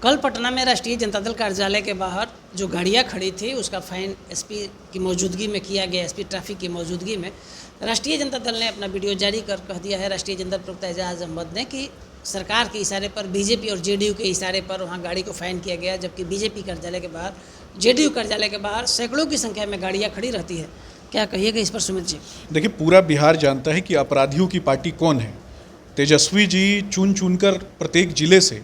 कल पटना में राष्ट्रीय जनता दल कार्यालय के बाहर जो गाड़ियां खड़ी थी उसका फाइन एसपी की मौजूदगी में किया गया। एसपी ट्रैफिक की मौजूदगी में राष्ट्रीय जनता दल ने अपना वीडियो जारी कर कह दिया है, राष्ट्रीय जनता दल प्रवक्ता एजाज अहमद ने, कि सरकार के इशारे पर, बीजेपी और जेडीयू के इशारे पर वहाँ गाड़ी को फाइन किया गया, जबकि बीजेपी कार्यालय के बाहर, जेडीयू कार्यालय के बाहर सैकड़ों की संख्या में गाड़ियाँ खड़ी रहती है। क्या कहिएगा इस पर सुमित जी? देखिए, पूरा बिहार जानता है कि अपराधियों की पार्टी कौन है। तेजस्वी जी चुन चुनकर प्रत्येक जिले से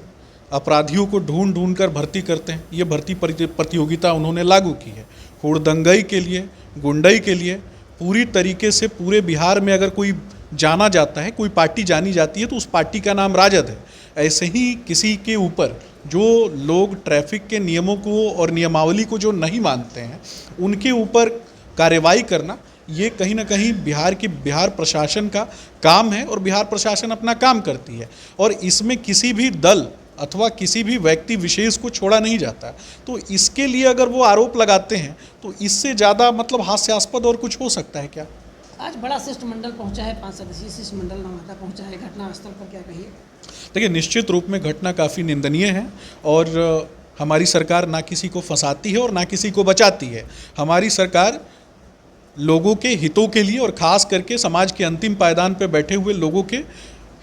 अपराधियों को ढूंढ ढूंढ कर भर्ती करते हैं। ये भर्ती प्रतियोगिता उन्होंने लागू की है हुड़दंगई के लिए, गुंडई के लिए। पूरी तरीके से पूरे बिहार में अगर कोई जाना जाता है, कोई पार्टी जानी जाती है, तो उस पार्टी का नाम राजद है। ऐसे ही किसी के ऊपर जो लोग ट्रैफिक के नियमों को और नियमावली को जो नहीं मानते हैं, उनके ऊपर कार्रवाई करना, ये कहीं ना कहीं बिहार प्रशासन का काम है और बिहार प्रशासन अपना काम करती है। और इसमें किसी भी दल अथवा किसी भी व्यक्ति विशेष को छोड़ा नहीं जाता। तो इसके लिए अगर वो आरोप लगाते हैं तो इससे ज़्यादा मतलब हास्यास्पद और कुछ हो सकता है क्या? आज बड़ा शिष्टमंडल पहुंचा है, 5 सदस्यीय शिष्टमंडल नवादा पहुंचा है घटनास्थल पर, क्या कहिए? देखिए, निश्चित रूप में घटना काफ़ी निंदनीय है और हमारी सरकार ना किसी को फंसाती है और ना किसी को बचाती है। हमारी सरकार लोगों के हितों के लिए और ख़ास करके समाज के अंतिम पायदान पर बैठे हुए लोगों के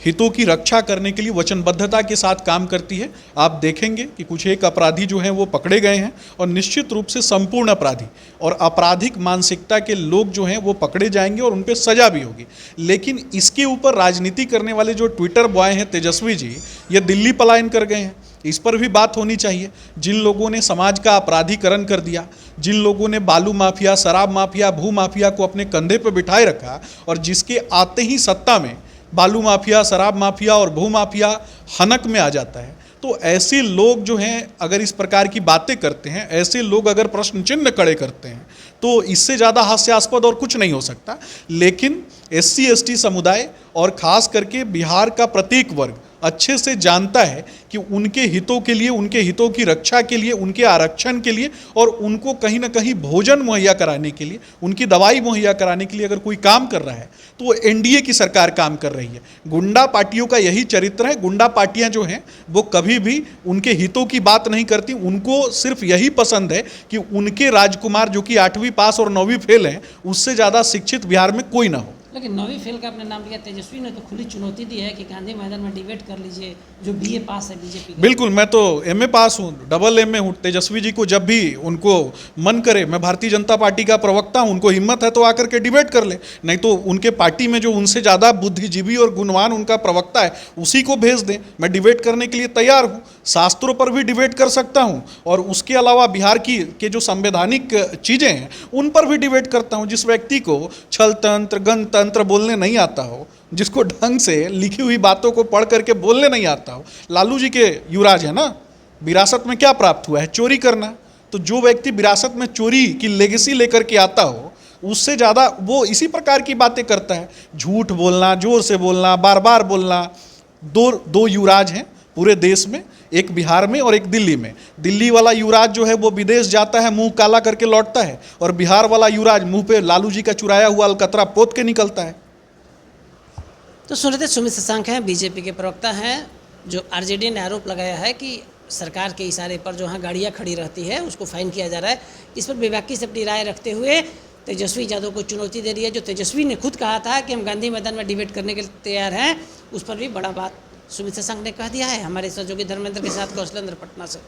हितों की रक्षा करने के लिए वचनबद्धता के साथ काम करती है। आप देखेंगे कि कुछ एक अपराधी जो हैं वो पकड़े गए हैं और निश्चित रूप से संपूर्ण अपराधी और आपराधिक मानसिकता के लोग जो हैं वो पकड़े जाएंगे और उन पर सजा भी होगी। लेकिन इसके ऊपर राजनीति करने वाले जो ट्विटर बॉय हैं तेजस्वी जी, ये दिल्ली पलायन कर गए हैं। इस पर भी बात होनी चाहिए। जिन लोगों ने समाज का अपराधीकरण कर दिया, जिन लोगों ने बालू माफिया, शराब माफिया, भू माफिया को अपने कंधे पर बिठाए रखा और जिसके आते ही सत्ता में बालू माफिया, शराब माफिया और भू माफिया हनक में आ जाता है, तो ऐसे लोग जो हैं अगर इस प्रकार की बातें करते हैं, ऐसे लोग अगर प्रश्न चिन्ह खड़े करते हैं, तो इससे ज़्यादा हास्यास्पद और कुछ नहीं हो सकता। लेकिन SC ST समुदाय और ख़ास करके बिहार का प्रत्येक वर्ग अच्छे से जानता है कि उनके हितों के लिए, उनके हितों की रक्षा के लिए, उनके आरक्षण के लिए और उनको कहीं ना कहीं भोजन मुहैया कराने के लिए, उनकी दवाई मुहैया कराने के लिए अगर कोई काम कर रहा है तो वो NDA की सरकार काम कर रही है। गुंडा पार्टियों का यही चरित्र है। गुंडा पार्टियां जो हैं वो कभी भी उनके हितों की बात नहीं करती। उनको सिर्फ यही पसंद है कि उनके राजकुमार जो कि 8वीं पास और 9वीं फेल हैं, उससे ज़्यादा शिक्षित बिहार में कोई ना हो। लेकिन 9वीं फेल का आपने नाम लिया, तेजस्वी ने तो खुली चुनौती दी है कि गांधी मैदान में डिबेट कर लीजिए, जो BA पास है बीजेपी का। बिल्कुल, मैं तो MA पास हूँ, डबल MA हूँ। तेजस्वी जी को जब भी उनको मन करे, मैं भारतीय जनता पार्टी का प्रवक्ता हूँ, उनको हिम्मत है तो आकर के डिबेट कर ले। नहीं तो उनके पार्टी में जो उनसे ज़्यादा बुद्धिजीवी और गुणवान उनका प्रवक्ता है, उसी को भेज दें। मैं डिबेट करने के लिए तैयार हूँ, शास्त्रों पर भी डिबेट कर सकता हूँ और उसके अलावा बिहार के जो संवैधानिक चीज़ें हैं उन पर भी डिबेट करता हूँ। जिस व्यक्ति को छल तंत्र, गणतंत्र बोलने नहीं आता हो, जिसको ढंग से लिखी हुई बातों को पढ़ करके बोलने नहीं आता हो। लालू जी के युवराज है ना, विरासत में क्या प्राप्त हुआ है? चोरी करना। तो जो व्यक्ति विरासत में चोरी की लेगेसी लेकर के आता हो, उससे ज़्यादा वो इसी प्रकार की बातें करता है। झूठ बोलना, जोर से बोलना, बार बार बोलना। दो युवराज हैं पूरे देश में, एक बिहार में और एक दिल्ली में। दिल्ली वाला युवराज जो है वो विदेश जाता है, मुंह काला करके लौटता है, और बिहार वाला युवराज मुंह पे लालू जी का चुराया हुआ अलकतरा पोत के निकलता है। तो सुनिए, सुमित शशांक हैं, बीजेपी के प्रवक्ता हैं। जो RJD ने आरोप लगाया है कि सरकार के इशारे पर जो यहाँ गाड़ियाँ खड़ी रहती है उसको फाइन किया जा रहा है, इस पर बेबाकी से अपनी राय रखते हुए तेजस्वी यादव को चुनौती दे रही है। जो तेजस्वी ने खुद कहा था कि हम गांधी मैदान में डिबेट करने के लिए तैयार हैं, उस पर भी बड़ा बात सुमित शशांक ने कह दिया है। हमारे सहयोगी धर्मेंद्र के साथ कौशलेंद्र, पटना से।